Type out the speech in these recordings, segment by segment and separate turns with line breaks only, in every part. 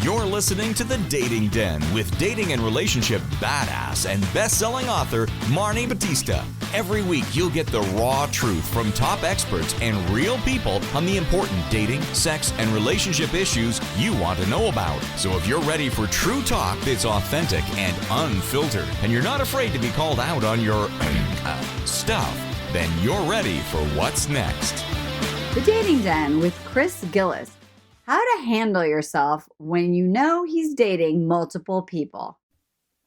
You're listening to The Dating Den with dating and relationship badass and best-selling author Marni Battista. Every week, you'll get the raw truth from top experts and real people on the important dating, sex, and relationship issues you want to know about. So if you're ready for true talk that's authentic and unfiltered, and you're not afraid to be called out on your stuff, then you're ready for what's next.
The Dating Den with Chris Gillis. How to handle yourself when you know he's dating multiple people.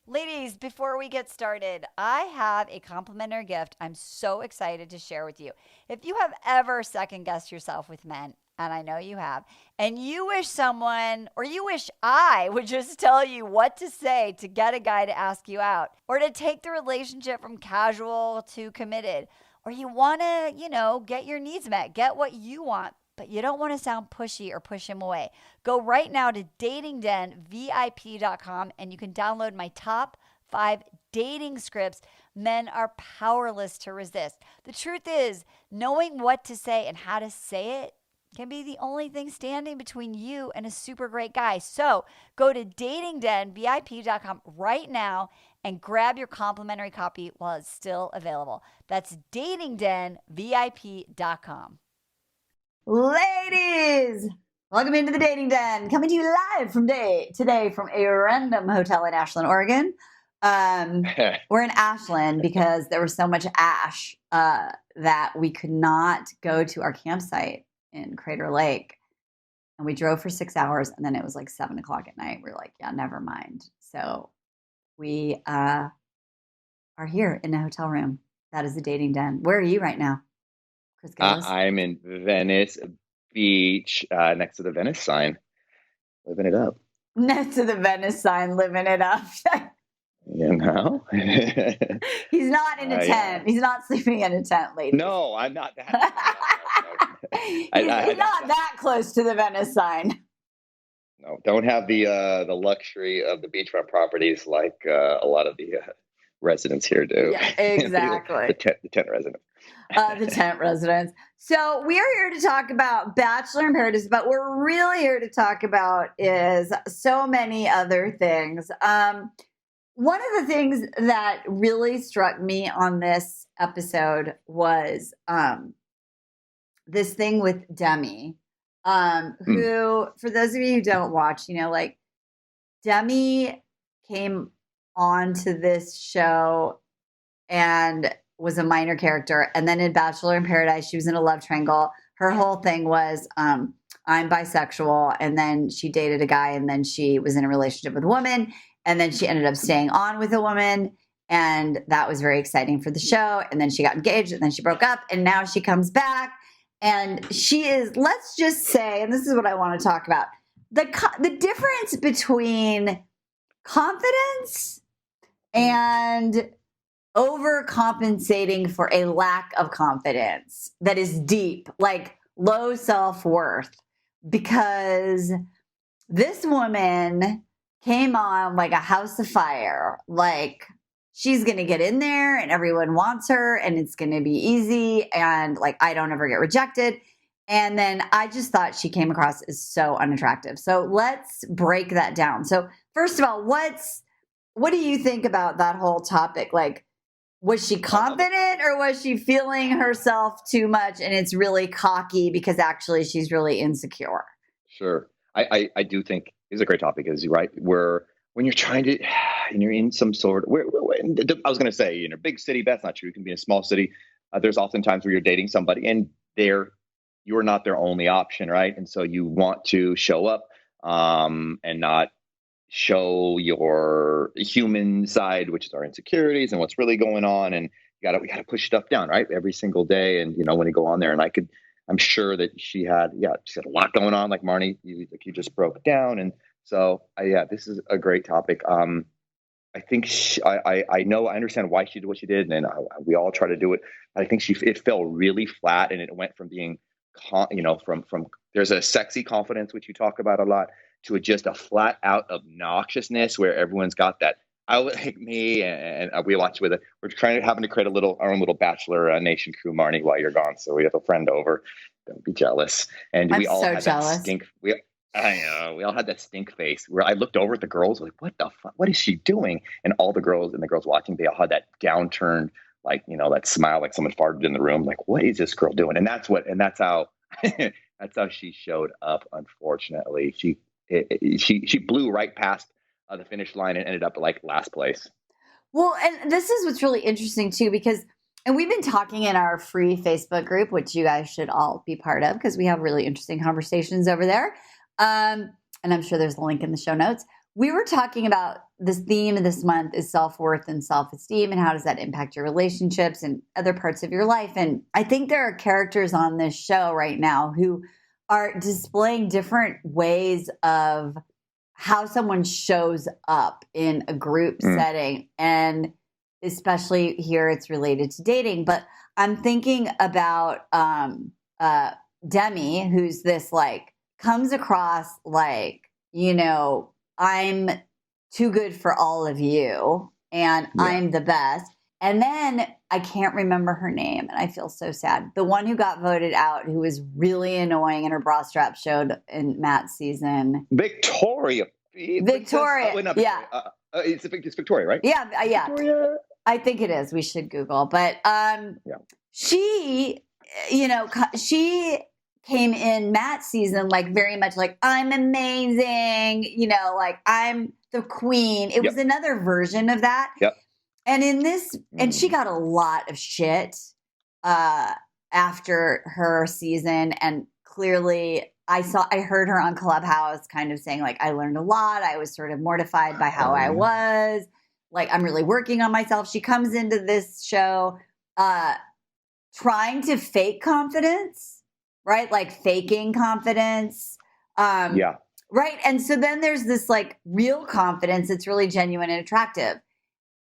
Ladies, before we get started, I have a complimentary gift I'm so excited to share with you. If you have ever second-guessed yourself with men, and I know you have, and you wish someone, or you wish I would just tell you what to say to get a guy to ask you out, or to take the relationship from casual to committed, or you want to, get your needs met, get what you want, but you don't want to sound pushy or push him away. Go right now to datingdenvip.com and you can download my top 5 dating scripts men are powerless to resist. The truth is, knowing what to say and how to say it can be the only thing standing between you and a super great guy. So go to datingdenvip.com right now and grab your complimentary copy while it's still available. That's datingdenvip.com.
Ladies, welcome into the Dating Den. Coming to you live today from a random hotel in Ashland, Oregon. We're in Ashland because there was so much ash that we could not go to our campsite in Crater Lake. And we drove for 6 hours, and then it was like 7 o'clock at night. We were like, yeah, never mind. So we are here in a hotel room. That is the Dating Den. Where are you right now?
I'm in Venice Beach, next to the Venice sign, living it up.
Next to the Venice sign, living it up.
He's
not in a tent. He's not sleeping in a tent, ladies.
No, I'm not that.
He's not that close to the Venice sign.
No, don't have the luxury of the beachfront properties like a lot of the residents here do.
Yeah, exactly.
the tent residents.
The tent residents. So we are here to talk about Bachelor in Paradise, but what we're really here to talk about is so many other things. One of the things that really struck me on this episode was this thing with Demi, who, for those of you who don't watch, Demi came onto this show and was a minor character. And then in Bachelor in Paradise, she was in a love triangle. Her whole thing was, I'm bisexual. And then she dated a guy, and then she was in a relationship with a woman. And then she ended up staying on with a woman. And that was very exciting for the show. And then she got engaged, and then she broke up. And now she comes back. And she is, let's just say, and this is what I want to talk about, the difference between confidence and overcompensating for a lack of confidence that is deep, like low self-worth, because this woman came on like a house of fire. Like, she's going to get in there and everyone wants her and it's going to be easy. And like, I don't ever get rejected. And then I just thought she came across as so unattractive. So let's break that down. So first of all, what do you think about that whole topic? Like, was she confident, or was she feeling herself too much and it's really cocky because actually she's really insecure?
Sure. I do think it's a great topic, is right. When you're trying to, and you're in some sort of, I was going to say, in a big city, that's not true. You can be in a small city. There's often times where you're dating somebody and you're not their only option, right? And so you want to show up and not show your human side, which is our insecurities and what's really going on. And we got to push stuff down, right? Every single day. And, when you go on there, and I'm sure that she had a lot going on, like Marni, you just broke down. And so, this is a great topic. I think I understand why she did what she did, and we all try to do it. But I think it fell really flat, and it went from being, from there's a sexy confidence, which you talk about a lot, to just a flat out obnoxiousness where everyone's got that I would like me, and we watch with it. We're having to create our own little Bachelor Nation crew, Marni, while you're gone. So we have a friend over. Don't be jealous. And
I'm
we all
so
had
jealous.
that stink. I know. We all had that stink face where I looked over at the girls, like, what the fuck? What is she doing? And all the girls watching, they all had that downturned, like, that smile, like someone farted in the room. Like, what is this girl doing? And that's how, that's how she showed up. Unfortunately, she blew right past the finish line and ended up like last place.
Well, and this is what's really interesting too, because, and we've been talking in our free Facebook group, which you guys should all be part of because we have really interesting conversations over there. And I'm sure there's a link in the show notes. We were talking about this theme of this month is self-worth and self-esteem, and how does that impact your relationships and other parts of your life. And I think there are characters on this show right now who are displaying different ways of how someone shows up in a group setting. And especially here, it's related to dating. But I'm thinking about Demi, who's this like, comes across like, I'm too good for all of you and I'm the best. And then I can't remember her name and I feel so sad. The one who got voted out, who was really annoying and her bra strap showed in Matt's season.
Victoria.
Yeah.
It's Victoria, right?
Yeah. Victoria. I think it is. We should Google. But she, she came in Matt's season like very much like, I'm amazing, like I'm the queen. It was another version of that.
Yep.
And in this, and she got a lot of shit after her season. And clearly I heard her on Clubhouse kind of saying like, I learned a lot. I was sort of mortified by how I was. Like, I'm really working on myself. She comes into this show trying to fake confidence. Right? Like faking confidence. Right. And so then there's this like real confidence that's really genuine and attractive.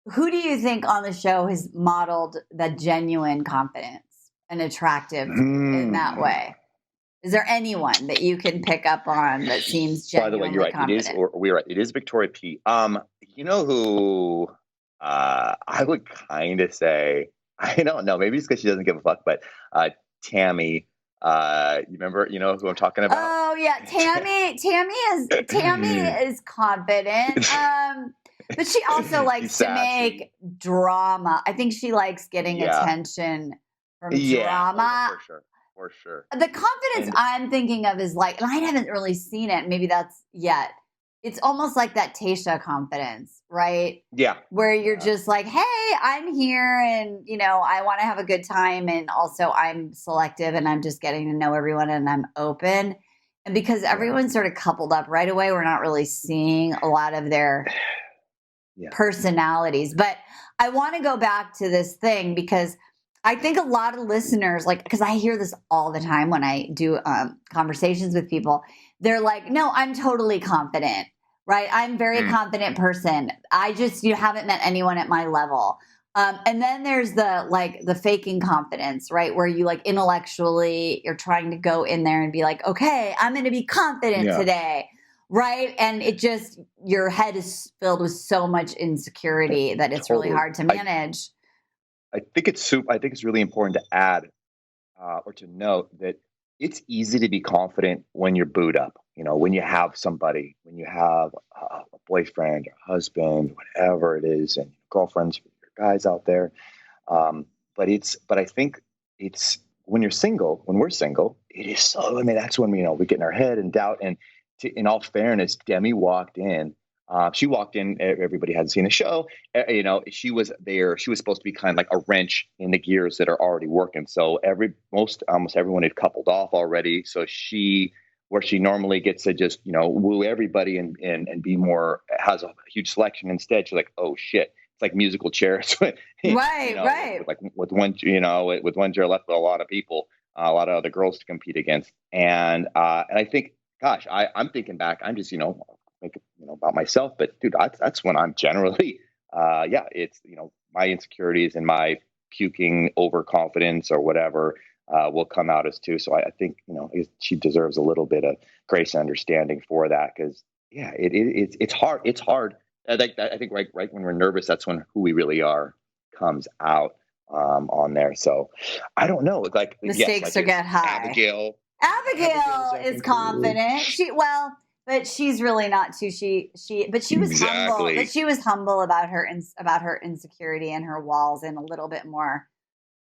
Who do you think on the show has modeled that genuine confidence and attractive in that way? Is there anyone that you can pick up on that seems genuinely
By the way, you're right.
confident?
We're right. It is Victoria P. You know who I would kind of say, I don't know, maybe it's because she doesn't give a fuck, but Tammy. You remember, who I'm talking about?
Oh yeah, Tammy is confident. But she also likes to make drama. I think she likes getting attention from drama. For sure. The confidence I'm thinking of is like, and I haven't really seen it. Maybe that's yet. It's almost like that Tasha confidence, right?
Yeah.
Where you're just like, hey, I'm here and, I want to have a good time. And also I'm selective and I'm just getting to know everyone and I'm open. And because everyone's sort of coupled up right away, we're not really seeing a lot of their personalities. But I want to go back to this thing because I think a lot of listeners, like, because I hear this all the time when I do conversations with people. They're like, no, I'm totally confident, right? I'm a very confident person. You haven't met anyone at my level. And then there's the faking confidence, right? Where you like intellectually, you're trying to go in there and be like, okay, I'm going to be confident today, right? And it just, your head is filled with so much insecurity that it's really hard to manage.
I think it's really important to add or to note that it's easy to be confident when you're booed up, when you have somebody, when you have a boyfriend or husband, whatever it is, and girlfriends, your guys out there. But I think it's when we're single, it is so, that's when, we get in our head and doubt. And in all fairness, Demi walked in. She walked in, everybody hadn't seen the show. She was there. She was supposed to be kind of like a wrench in the gears that are already working. So almost everyone had coupled off already. So where she normally gets to just, woo everybody and be more, has a huge selection. Instead, she's like, oh shit. It's like musical chairs.
Right.
With one chair left with a lot of people, a lot of other girls to compete against. And I think, gosh, I'm thinking back, I'm just, think about myself, but dude, that's when I'm generally, it's, my insecurities and my puking overconfidence or whatever will come out as too. So I think, she deserves a little bit of grace and understanding for that. Cause it's hard. It's hard. I think right when we're nervous, that's when who we really are comes out on there. So I don't know. Like
the stakes get high.
Abigail,
Abigail is confident. But she's really not too. But she was humble.
Exactly.
But she was humble about her insecurity and her walls, and a little bit more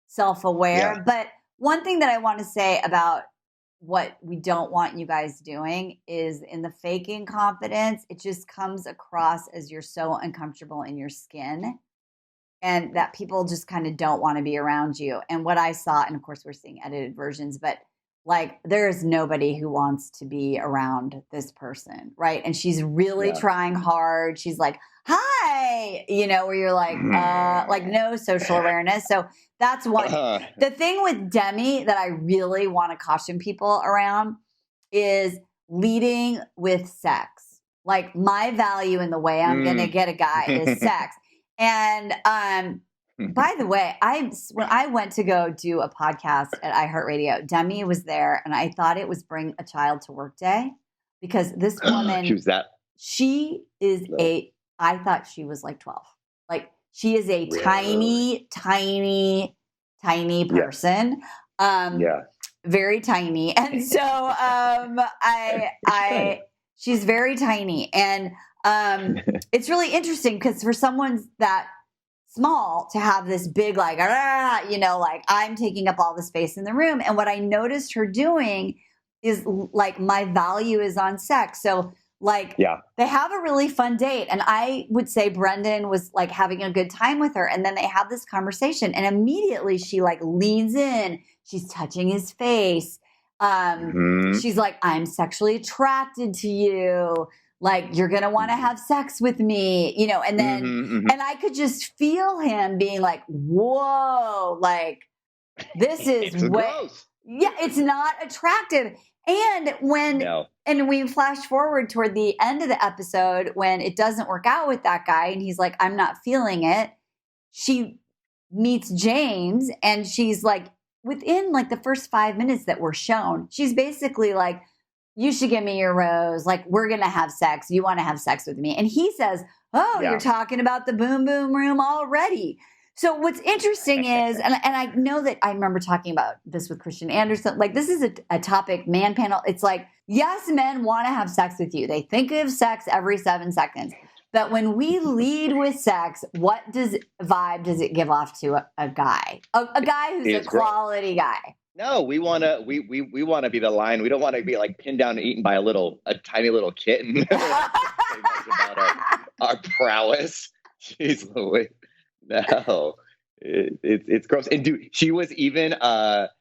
self-aware.
Yeah.
But one thing that I want to say about what we don't want you guys doing is in the faking confidence, it just comes across as you're so uncomfortable in your skin, and that people just kind of don't want to be around you. And what I saw, and of course we're seeing edited versions, but like there's nobody who wants to be around this person, right? And she's really trying hard. She's like, hi, where you're like no social awareness. So that's one. The thing with Demi that I really want to caution people around is leading with sex. Like my value in the way I'm going to get a guy is sex. And by the way, when I went to go do a podcast at iHeartRadio, Demi was there, and I thought it was Bring a Child to Work Day, because this woman, I thought she was like 12. Like she is a tiny person. Very tiny. And so she's very tiny. And it's really interesting because for someone that small to have this big, like I'm taking up all the space in the room. And what I noticed her doing is like, my value is on sex. So they have a really fun date. And I would say Brendan was like having a good time with her. And then they have this conversation, and immediately she like leans in, she's touching his face. She's like, I'm sexually attracted to you. Like, you're going to want to have sex with me, and then, and I could just feel him being like, whoa, like, this is
gross.
Yeah, it's not attractive. And and we flash forward toward the end of the episode when it doesn't work out with that guy, and he's like, I'm not feeling it. She meets James, and she's like, within like the first 5 minutes that were shown, she's basically like, you should give me your rose. Like, we're going to have sex. You want to have sex with me. And he says, you're talking about the boom, boom room already. So what's interesting is, and I know that I remember talking about this with Christian Anderson, like this is a topic, man panel. It's like, yes, men want to have sex with you. They think of sex every 7 seconds. But when we lead with sex, what vibe does it give off to a guy? A guy who's a quality guy.
No, we want to we want to be the lion. We don't want to be like pinned down and eaten by a tiny little kitten. About our prowess. Jeez Louise. No, it's gross. And dude, she was even like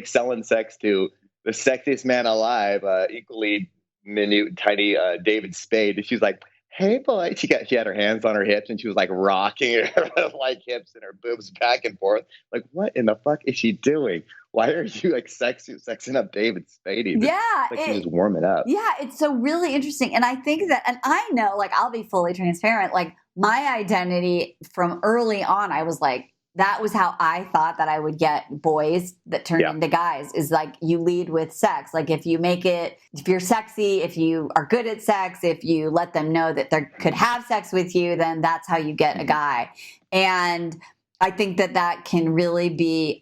selling sex to the sexiest man alive, equally minute, tiny David Spade. She's like, hey boy, she had her hands on her hips, and she was like rocking her like hips and her boobs back and forth. Like, what in the fuck is she doing? Why are you like sexing up David Spade? Like she was warming up.
Yeah, it's so really interesting. And I think that, and I know, like, I'll be fully transparent. Like, my identity from early on, I was like, that was how I thought that I would get boys that turned into guys, is like, you lead with sex. Like, if you're sexy, if you are good at sex, if you let them know that they could have sex with you, then that's how you get a guy. And I think that can really be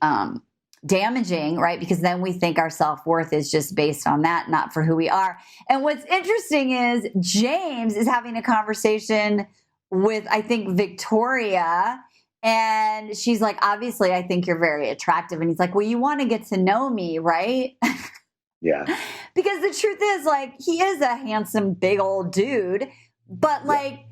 damaging, right? Because then we think our self-worth is just based on that, not for who we are. And what's interesting is James is having a conversation with, I think, Victoria. And she's like, obviously, I think you're very attractive. And he's like, well, you want to get to know me, right?
Yeah.
Because the truth is, like, he is a handsome, big old dude. But, like,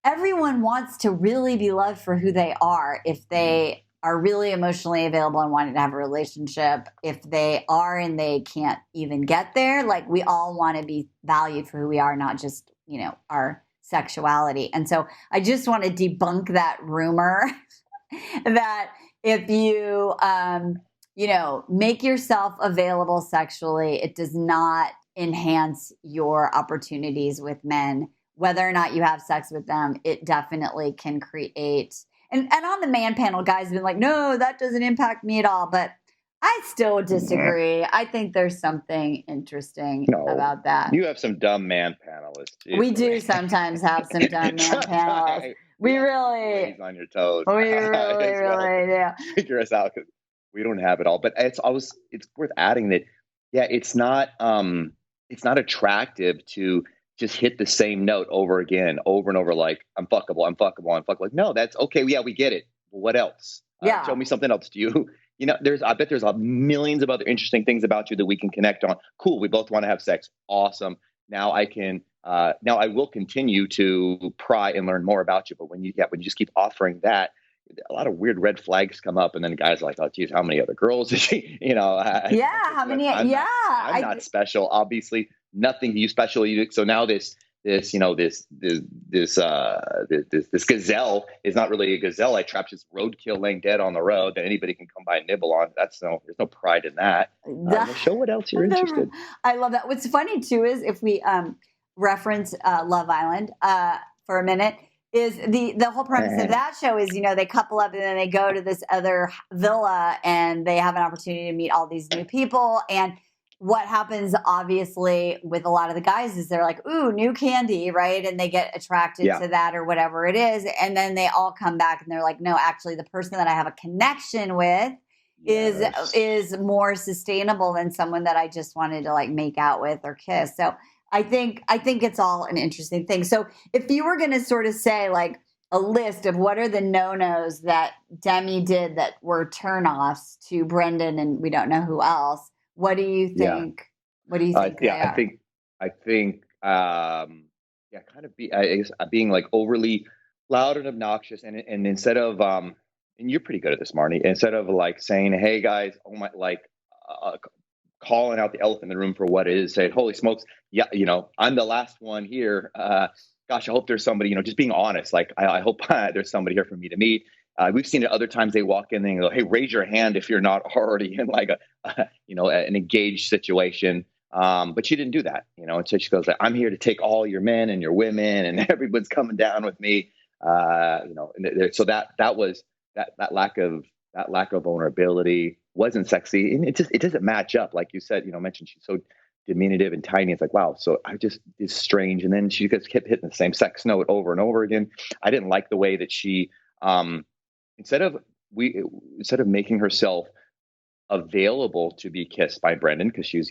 everyone wants to really be loved for who they are. If they are really emotionally available and wanting to have a relationship, if they are and they can't even get there, like, we all want to be valued for who we are, not just, our sexuality. And so I just want to debunk that rumor that if you, make yourself available sexually, it does not enhance your opportunities with men. Whether or not you have sex with them, it definitely can create. And on the man panel, guys have been like, no, that doesn't impact me at all. But I still disagree. I think there's something interesting about that.
You have some dumb man panelists. Jeez.
We do sometimes have some dumb man panelists. We really
on your toes.
We really do.
Figure us out, because we don't have it all. But it's worth adding that Yeah, it's not attractive to just hit the same note over again, over and over, like, I'm fuckable, I'm fuckable, I'm fuckable. Like, no, that's okay. Yeah, we get it. But what else? Show
Yeah.
me something else. Do you, I bet there's millions of other interesting things about you that we can connect on. Cool. We both want to have sex. Awesome. Now now I will continue to pry and learn more about you. But when you just keep offering that, a lot of weird red flags come up, and then the guys are like, "Oh, geez, how many other girls is she?"
Yeah. How many?
I'm not special. Obviously, nothing to you special. So now this gazelle is not really a gazelle. I trapped this roadkill laying dead on the road that anybody can come by and nibble on. There's no pride in that. Show what else you're interested.
I love that. What's funny too is if we reference Love Island for a minute, is the whole premise of that show is, they couple up and then they go to this other villa and they have an opportunity to meet all these new people. And what happens obviously with a lot of the guys is they're like, ooh, new candy, right? And they get attracted to that or whatever it is. And then they all come back and they're like, no, actually the person that I have a connection with is more sustainable than someone that I just wanted to like make out with or kiss. So I think it's all an interesting thing. So if you were going to sort of say like a list of what are the no-nos that Demi did that were turnoffs to Brendan and we don't know who else, what do you think?
Yeah.
What do you think?
I think kind of being like overly loud and obnoxious, and instead of and you're pretty good at this, Marni. Instead of like saying, "Hey guys, oh my," like calling out the elephant in the room for what it is, saying, "Holy smokes, yeah, I'm the last one here. Gosh, I hope there's somebody." Just being honest. Like, I hope there's somebody here for me to meet. We've seen it other times. They walk in and they go, "Hey, raise your hand if you're not already in like an engaged situation." But she didn't do that, And so she goes, "I'm here to take all your men and your women, and everyone's coming down with me." So that was that lack of vulnerability wasn't sexy, and it doesn't match up. Like you said, mentioned she's so diminutive and tiny. It's like, wow. So it's strange. And then she just kept hitting the same sex note over and over again. I didn't like the way that she. Instead of making herself available to be kissed by Brendan, because she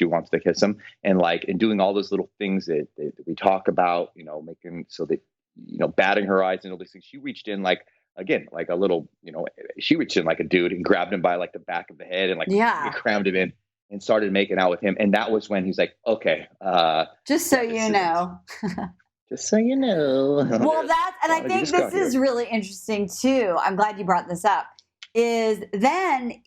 wants to kiss him, and doing all those little things that we talk about, making so that batting her eyes and all these things. She reached in she reached in like a dude and grabbed him by like the back of the head and crammed him in and started making out with him. And that was when he's like, okay,
just so you know.
Just so you know.
Well, I think this is really interesting too. I'm glad you brought this up. Is then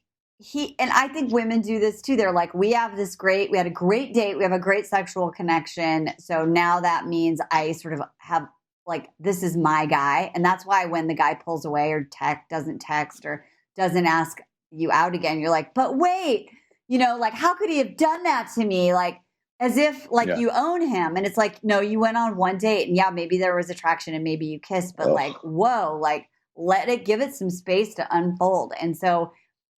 and I think women do this too. They're like, we had a great date. We have a great sexual connection. So now that means I sort of have like, this is my guy. And that's why when the guy pulls away or doesn't text or doesn't ask you out again, you're like, but wait, like, how could he have done that to me? Like, as if you own him. And it's like, no, you went on one date and maybe there was attraction and maybe you kissed, but like, whoa, like give it some space to unfold. And so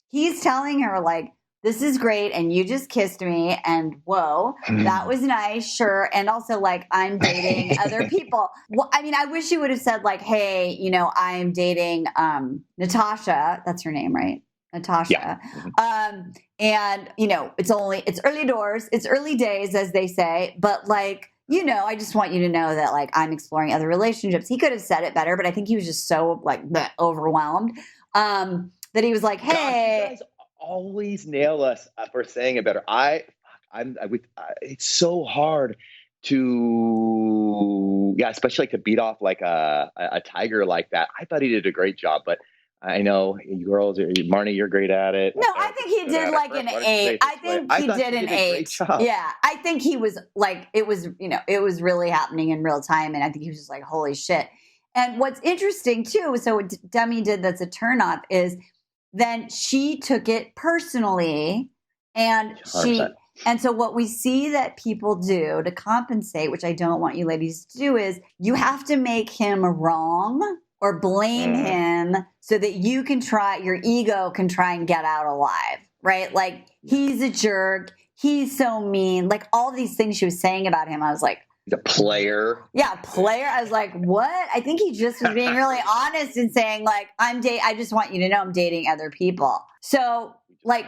he's telling her like, this is great. And you just kissed me and whoa, that was nice. Sure. And also like, I'm dating other people. Well, I mean, I wish you would have said like, hey, I'm dating Natasha. That's her name, right? Natasha.
Yeah.
And it's early doors, it's early days, as they say, but like, I just want you to know that like, I'm exploring other relationships. He could have said it better, but I think he was just so like overwhelmed, that he was like, hey,
gosh, you guys always nail us for saying it better. It's so hard to, especially like to beat off like a tiger like that. I thought he did a great job, but I know you girls, Marni, you're great at it.
No, I think he did like an 8. I think he did an 8. Yeah, I think he was like, it was really happening in real time. And I think he was just like, holy shit. And what's interesting too, so what Demi did that's a turnoff is then she took it personally. And
100%.
and so what we see that people do to compensate, which I don't want you ladies to do, is you have to make him wrong or blame him so that your ego can try and get out alive, right? Like, he's a jerk. He's so mean. Like, all these things she was saying about him, I was like,
the player.
Yeah, player. I was like, what? I think he just was being really honest and saying like, I just want you to know I'm dating other people. So like,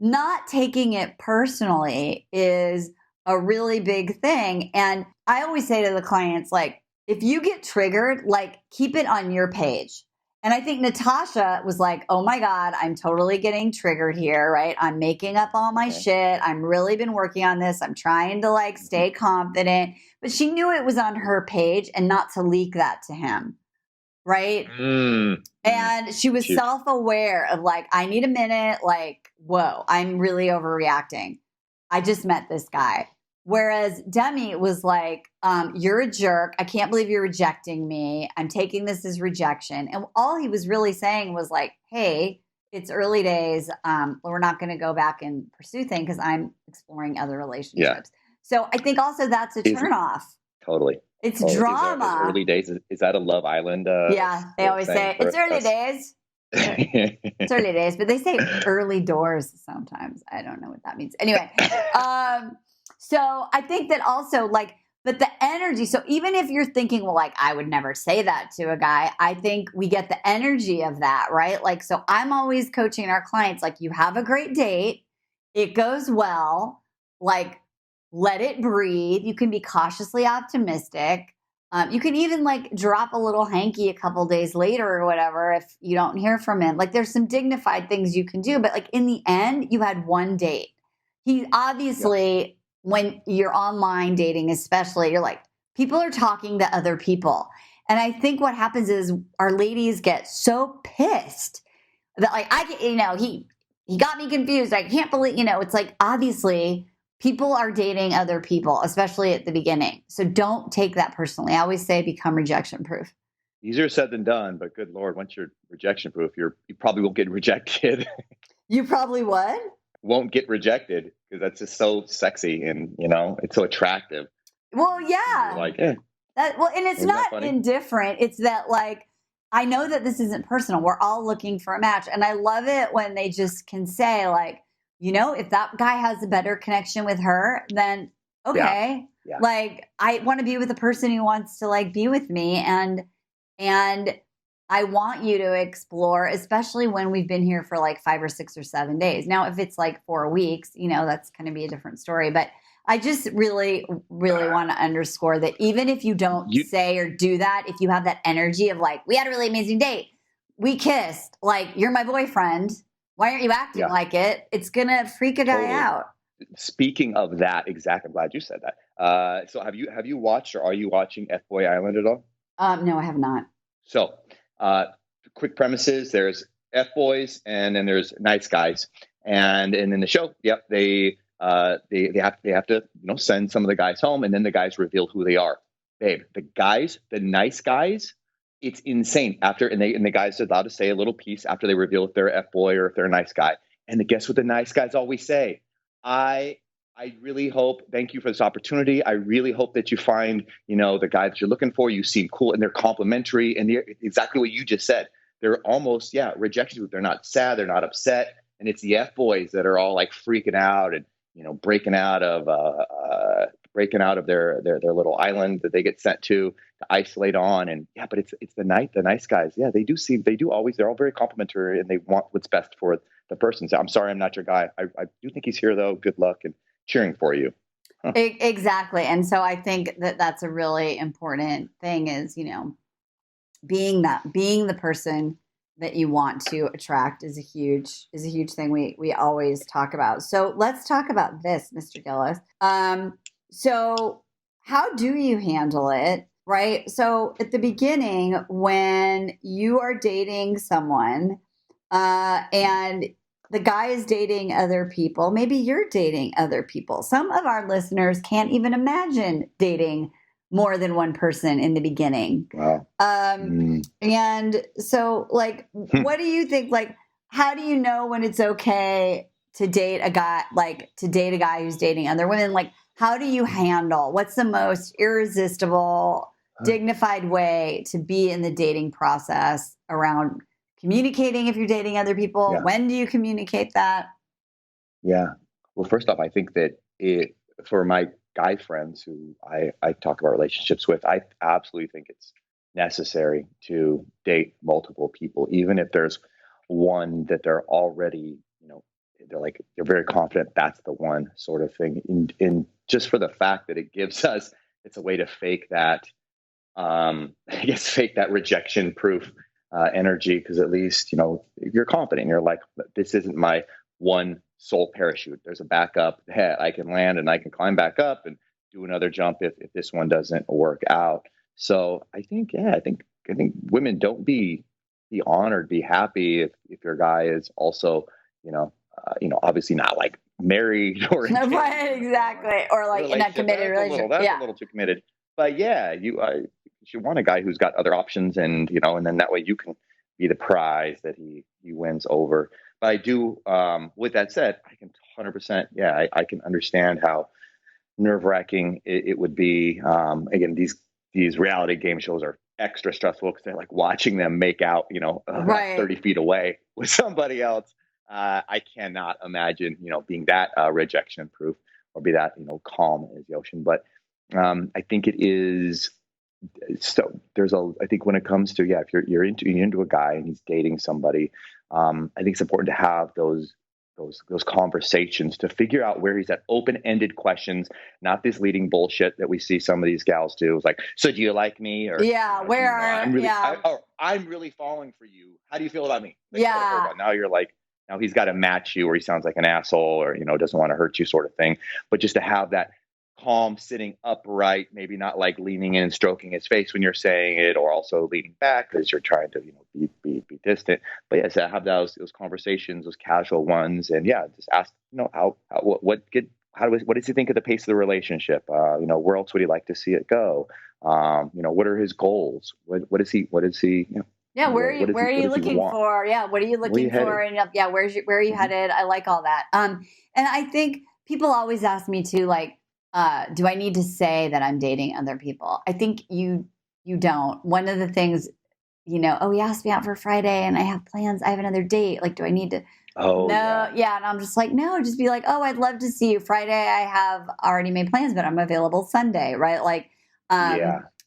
not taking it personally is a really big thing. And I always say to the clients, like, if you get triggered, like, keep it on your page. And I think Natasha was like, oh my God, I'm totally getting triggered here, right? I'm making up all my shit. I'm really been working on this. I'm trying to like stay confident. But she knew it was on her page and not to leak that to him, right? And she was self-aware of like, I need a minute, like, whoa, I'm really overreacting. I just met this guy. Whereas Demi was like, you're a jerk. I can't believe you're rejecting me. I'm taking this as rejection. And all he was really saying was like, hey, it's early days. We're not going to go back and pursue things because I'm exploring other relationships. So I think also that's a turnoff.
Totally.
It's drama.
Early days. Is that a Love Island?
Yeah, they always say it's early days. It's early days, but they say early doors sometimes. I don't know what that means. Anyway, so I think that also like, but the energy. So even if you're thinking, well, like I would never say that to a guy, I think we get the energy of that, right? Like, so I'm always coaching our clients, like you have a great date, it goes well, like let it breathe. You can be cautiously optimistic. You can even like drop a little hanky a couple days later or whatever if you don't hear from him. Like there's some dignified things you can do, but like in the end, you had one date. He obviously, when you're online dating, especially, you're like, people are talking to other people. And I think what happens is our ladies get so pissed that like, he got me confused. I can't believe, it's like, obviously people are dating other people, especially at the beginning. So don't take that personally. I always say become rejection proof.
Easier said than done, but good Lord, once you're rejection proof, you probably won't get rejected.
You probably what?
Won't get rejected because that's just so sexy and, it's so attractive.
Well, yeah.
Like, and
it's not indifferent. It's that like, I know that this isn't personal. We're all looking for a match. And I love it when they just can say like, if that guy has a better connection with her, then okay. Yeah. Like I want to be with a person who wants to like be with me. And I want you to explore, especially when we've been here for like 5 or 6 or 7 days. Now, if it's like 4 weeks, that's going to be a different story. But I just really, really want to underscore that even if you don't say or do that, if you have that energy of like, we had a really amazing date, we kissed, like you're my boyfriend. Why aren't you acting like it? It's going to freak a guy out.
Speaking of that, exactly. I'm glad you said that. So have you watched or are you watching F-Boy Island at all?
No, I have not.
So quick premises, there's F-boys and then there's nice guys. And in the show, they have to send some of the guys home and then the guys reveal who they are. Babe, the nice guys, it's insane. And the guys are allowed to say a little piece after they reveal if they're an F-boy or if they're a nice guy. And guess what the nice guys always say? I really hope, thank you for this opportunity. I really hope that you find, the guy that you're looking for. You seem cool and they're complimentary and they're exactly what you just said. They're almost, rejection. They're not sad. They're not upset. And it's the F-boys that are all like freaking out and, breaking out of their little island that they get sent to isolate on. And but it's the nice guys. Yeah, they're all very complimentary and they want what's best for the person. So I'm sorry, I'm not your guy. I do think he's here though. Good luck and cheering for you. Huh.
Exactly. And so I think that that's a really important thing is, being the person that you want to attract is a huge thing we always talk about. So let's talk about this, Mr. Gillis. So how do you handle it? Right. So at the beginning, when you are dating someone, and the guy is dating other people, maybe you're dating other people. Some of our listeners can't even imagine dating more than one person in the beginning.
Wow.
And so like, what do you think? Like, how do you know when it's okay to date a guy who's dating other women? Like, how do you handle, what's the most irresistible, dignified way to be in the dating process around communicating if you're dating other people? Yeah. When do you communicate that?
Yeah. Well, first off, I think that for my guy friends who I talk about relationships with, I absolutely think it's necessary to date multiple people, even if there's one that they're already, they're very confident that's the one sort of thing. And just for the fact that it gives us, it's a way to fake that, I guess, fake that rejection proof energy. Because at least, you're confident. You're like, this isn't my one sole parachute. There's a backup that I can land and I can climb back up and do another jump if this one doesn't work out. So I think women, don't be honored, be happy if your guy is also, obviously not like married or
right, exactly, or like in a committed relationship.
That's a little too committed. But yeah, you want a guy who's got other options, and and then that way you can be the prize that he wins over. But I do. With that said, I can 100%. Yeah, I can understand how nerve-wracking it would be. Again, these reality game shows are extra stressful because they're like watching them make out,
right.
30 feet away with somebody else. I cannot imagine, being that rejection proof or be that, calm as the ocean. But I think it is. So I think when it comes to, if you're into a guy and he's dating somebody, I think it's important to have those conversations to figure out where he's at. Open-ended questions, not this leading bullshit that we see some of these gals do. It's like, so do you like me? Or I'm really falling for you. How do you feel about me? Like, now you're like, now he's got to match you, or he sounds like an asshole, or doesn't want to hurt you, sort of thing. But just to have that calm, sitting upright, maybe not like leaning in and stroking his face when you're saying it, or also leaning back because you're trying to be distant. But yes, I have those conversations, those casual ones, and just ask what does he think of the pace of the relationship? Where else would he like to see it go? What are his goals? What is he?
Yeah, where are you looking for? Yeah, what are you looking for? And where are you headed? I like all that. And I think people always ask me too, like, do I need to say that I'm dating other people? I think you don't. One of the things, he asked me out for Friday and I have plans. I have another date. Like, do I need to?
Oh,
no. Yeah. And I'm just like, no, just be like, oh, I'd love to see you Friday. I have already made plans, but I'm available Sunday. Right. Like,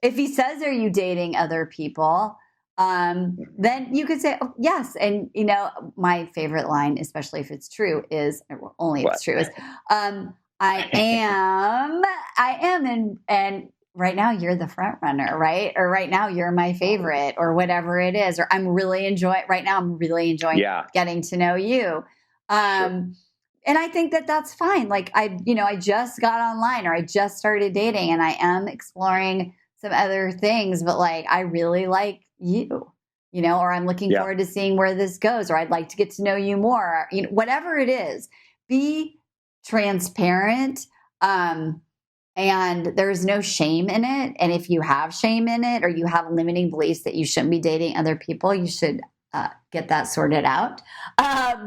if he says, are you dating other people? Then you could say, oh, yes. And, my favorite line, especially if it's true, is only if it's true, is, I am, and right now you're the front runner, right? Or right now you're my favorite, or whatever it is. Or I'm really enjoying getting to know you. And I think that that's fine. Like I just got online, or I just started dating, and I am exploring some other things, but like I really like you, or I'm looking forward to seeing where this goes, or I'd like to get to know you more. Whatever it is, be transparent, and there's no shame in it. And if you have shame in it, or you have limiting beliefs that you shouldn't be dating other people, you should get that sorted out,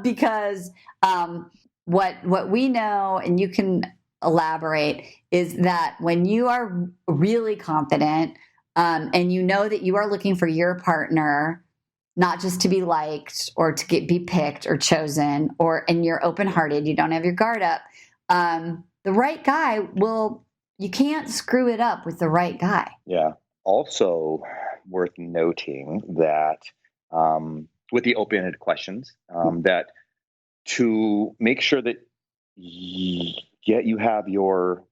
because what we know, and you can elaborate, is that when you are really confident, and you know that you are looking for your partner, not just to be liked or to be picked or chosen, and you're open-hearted, you don't have your guard up, the right guy you can't screw it up with the right guy.
Yeah. Also worth noting that with the open-ended questions, that to make sure that you have your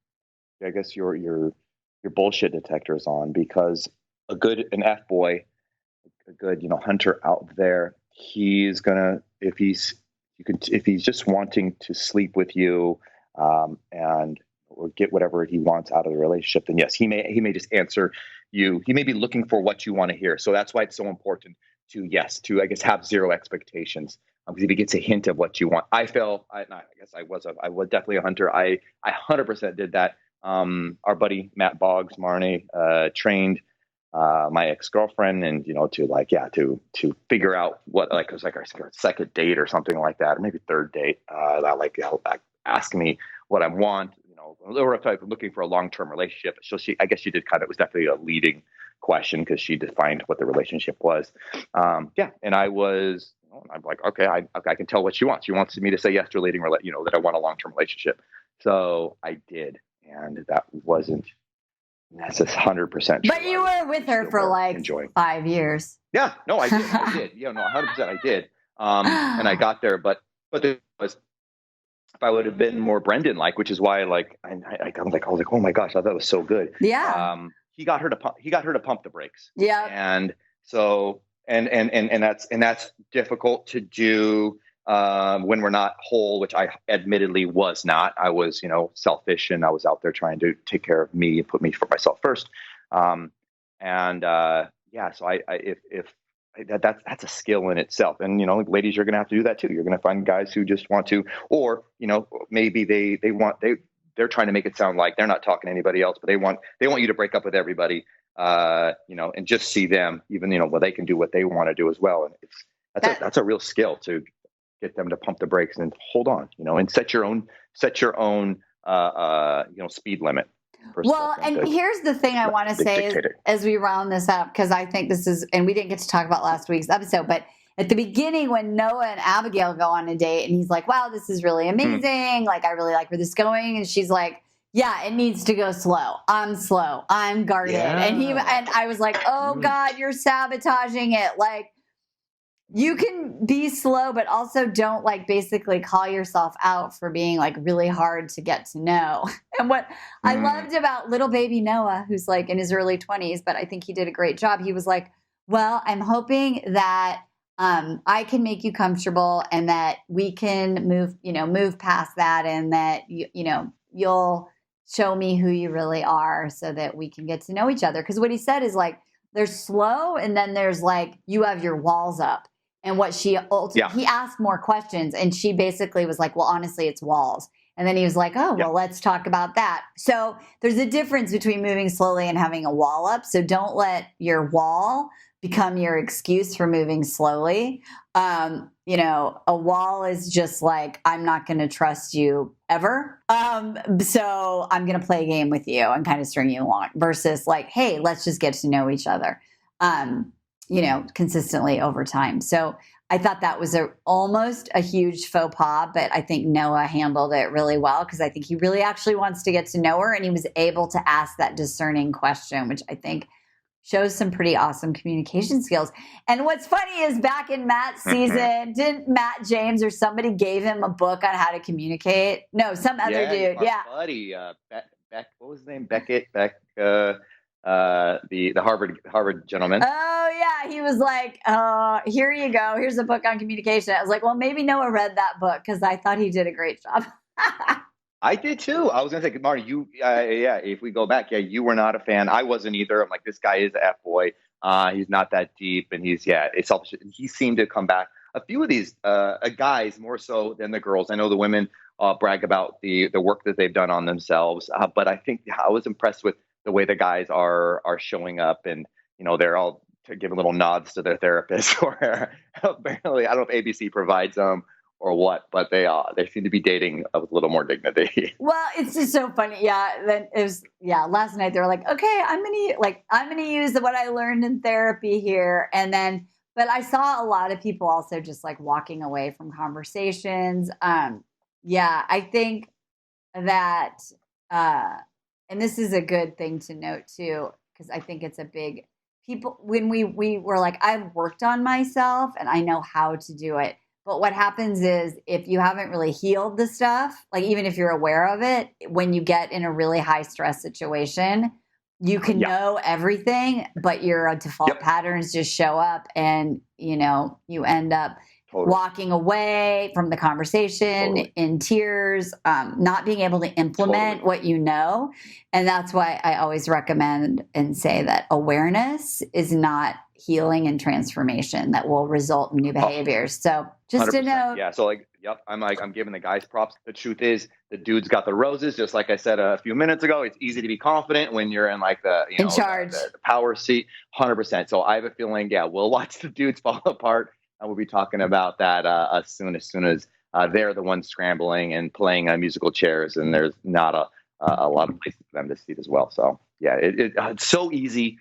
bullshit detectors on, because an F-boy, a good hunter out there, he's gonna, if he's just wanting to sleep with you or get whatever he wants out of the relationship, then yes, he may just answer you. He may be looking for what you want to hear. So that's why it's so important to I guess have zero expectations, because if he gets a hint of what you want, I was definitely a hunter. I 100% did that. Our buddy Matt Boggs, Marni, trained my ex-girlfriend, and to figure out what, like, it was like our second date or something like that, or maybe third date, asking me what I want, or if I'm looking for a long-term relationship. So I guess she did it was definitely a leading question, because she defined what the relationship was. And I was, I'm like, okay, I can tell what she wants. She wants me to say yes to a leading, that I want a long-term relationship. So I did, and that wasn't. That's 100%.
But you were with her for like 5 years.
Yeah, no, I did. 100%, I did. And I got there, but there was if I would have been more Brendan like, which is why like I was like, oh my gosh, I thought that was so good.
Yeah.
He got her to pump the brakes.
Yeah.
And so and that's difficult to do when we're not whole, which I admittedly was not. I was, selfish, and I was out there trying to take care of me and put me for myself first. So that's a skill in itself. And, ladies, you're going to have to do that too. You're going to find guys who just want to, or, maybe they're trying to make it sound like they're not talking to anybody else, but they want you to break up with everybody, and just see them, even, well, they can do what they want to do as well. And that's a real skill to get them to pump the brakes and hold on, and set your own speed limit.
Well, and here's the thing I want to say as we round this up, because I think this is, and we didn't get to talk about last week's episode, but at the beginning when Noah and Abigail go on a date and he's like, wow, this is really amazing. Like, I really like where this is going. And she's like, yeah, it needs to go slow. I'm slow. I'm guarded. Yeah. And I was like, oh God, you're sabotaging it. Like, you can be slow, but also don't like basically call yourself out for being like really hard to get to know. And what I loved about little baby Noah, who's like in his early 20s, but I think he did a great job. He was like, well, I'm hoping that I can make you comfortable and that we can move past that, and that you'll show me who you really are so that we can get to know each other. Because what he said is like, there's slow, and then there's like, you have your walls up. And what he asked more questions, and she basically was like, well, honestly, it's walls. And then he was like, oh, well, let's talk about that. So there's a difference between moving slowly and having a wall up. So don't let your wall become your excuse for moving slowly. A wall is just like, I'm not going to trust you ever. So I'm going to play a game with you and kind of string you along, versus like, hey, let's just get to know each other. Consistently over time. So I thought that was almost a huge faux pas, but I think Noah handled it really well, because I think he really actually wants to get to know her, and he was able to ask that discerning question, which I think shows some pretty awesome communication skills. And what's funny is back in Matt's season, didn't Matt James or somebody gave him a book on how to communicate? No, some other dude. Yeah.
Buddy, Beck, what was his name? Beckett, the Harvard gentleman.
Oh yeah, he was like, here you go. Here's a book on communication. I was like, well, maybe Noah read that book, because I thought he did a great job.
I did too. I was gonna say, Marni, you, if we go back, you were not a fan. I wasn't either. I'm like, this guy is an F-boy. He's not that deep, and it's selfish. He seemed to come back. A few of these guys more so than the girls. I know the women brag about the work that they've done on themselves, but I think I was impressed with the way the guys are showing up, and they're all giving little nods to their therapist, or apparently I don't know if ABC provides them or what, but they seem to be dating with a little more dignity.
Well, it's just so funny. Yeah. Then it was, last night they were like, okay, I'm going to use what I learned in therapy here. And then, but I saw a lot of people also just like walking away from conversations. I think that, and this is a good thing to note too, because I think it's a big when we were like, I've worked on myself and I know how to do it. But what happens is, if you haven't really healed the stuff, like even if you're aware of it, when you get in a really high stress situation, you can know everything, but your default patterns just show up, and you end up walking away from the conversation in tears, not being able to implement what you know. And that's why I always recommend and say that awareness is not healing and transformation that will result in new behaviors. So just 100%. To know.
Yeah. So I'm giving the guys props. The truth is, the dude's got the roses. Just like I said a few minutes ago, it's easy to be confident when you're in like in charge, the power seat, 100%. So I have a feeling, we'll watch the dudes fall apart. And we'll be talking about that as soon as they're the ones scrambling and playing musical chairs, and there's not a lot of places for them to sit as well. So it's so easy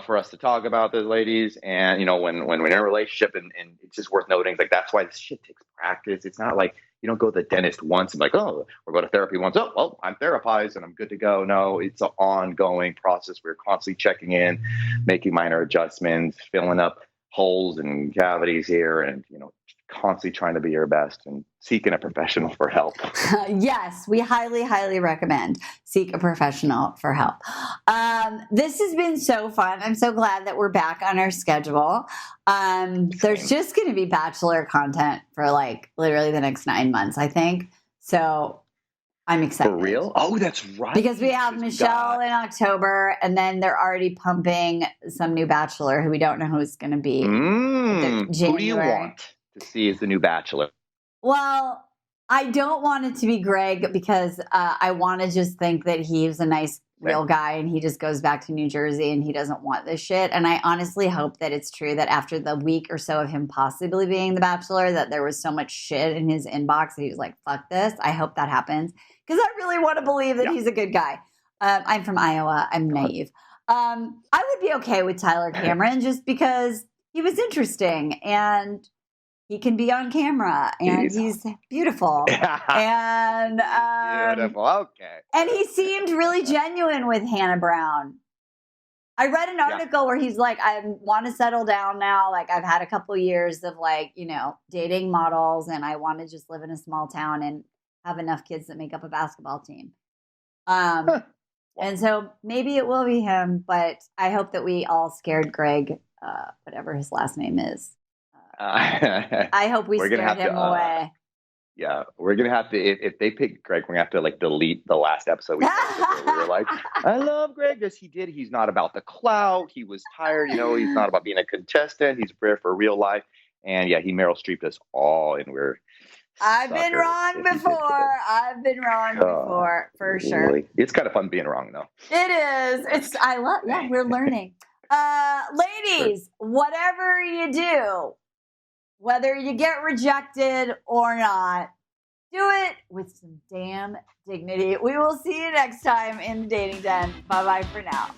for us to talk about those ladies, and when we're in a relationship, and it's just worth noting, like, that's why this shit takes practice. It's not like you don't go to the dentist once and like, oh, or go to therapy once. Oh, well, I'm therapized and I'm good to go. No, it's an ongoing process. We're constantly checking in, making minor adjustments, filling up holes and cavities here, and constantly trying to be your best and seeking a professional for help.
Yes, we highly, highly recommend seek a professional for help. This has been so fun. I'm so glad that we're back on our schedule. There's just going to be Bachelor content for like literally the next 9 months, I think. So I'm excited.
For real? Oh, that's right.
Because we have Michelle in October, and then they're already pumping some new Bachelor who we don't know who it's going to be.
Who do you want to see as the new Bachelor?
Well, I don't want it to be Greg because I want to just think that he's a nice, real guy and he just goes back to New Jersey and he doesn't want this shit. And I honestly hope that it's true that after the week or so of him possibly being the Bachelor, that there was so much shit in his inbox that he was like, fuck this. I hope that happens because I really want to believe that he's a good guy. I'm from Iowa. I'm naive. I would be okay with Tyler Cameron just because he was interesting and he can be on camera and he's beautiful. And
beautiful. Okay.
And he seemed really genuine with Hannah Brown. I read an article where he's like, I want to settle down now. Like I've had a couple years of like, you know, dating models and I want to just live in a small town and have enough kids that make up a basketball team. And so maybe it will be him, but I hope that we all scared Greg, whatever his last name is. I hope we scared him away.
Yeah, we're gonna have to. If they pick Greg, we're gonna have to like delete the last episode. We were like, I love Greg. Yes, he did. He's not about the clout. He was tired. You know, he's not about being a contestant. He's prepared for real life. And yeah, he Meryl Streeped us all, and we're.
I've been wrong before. I've been wrong before, for sure.
Really. It's kind of fun being wrong, though.
It is. I love. Yeah, we're learning. Ladies, whatever you do. Whether you get rejected or not, do it with some damn dignity. We will see you next time in the Dating Den. Bye-bye for now.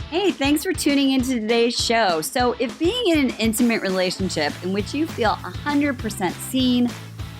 Hey, thanks for tuning into today's show. So if being in an intimate relationship in which you feel 100% seen,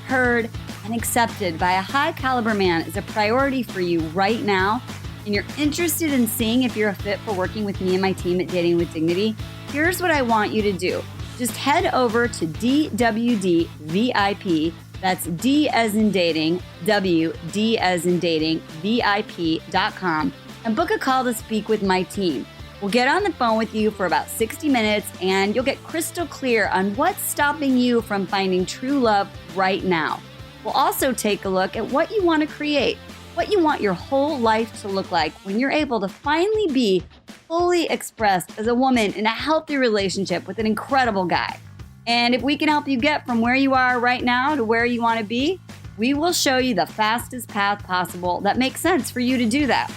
heard, and accepted by a high caliber man is a priority for you right now, and you're interested in seeing if you're a fit for working with me and my team at Dating with Dignity, here's what I want you to do. Just head over to DWD VIP, that's D as in dating, W, D as in dating, VIP.com, and book a call to speak with my team. We'll get on the phone with you for about 60 minutes and you'll get crystal clear on what's stopping you from finding true love right now. We'll also take a look at what you want to create, what you want your whole life to look like when you're able to finally be fully expressed as a woman in a healthy relationship with an incredible guy. And if we can help you get from where you are right now to where you want to be, we will show you the fastest path possible that makes sense for you to do that.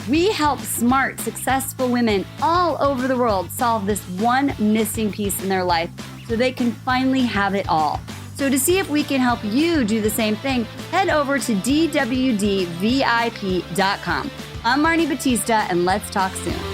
We help smart, successful women all over the world solve this one missing piece in their life so they can finally have it all. So to see if we can help you do the same thing, head over to DWDVIP.com. I'm Marni Battista, and let's talk soon.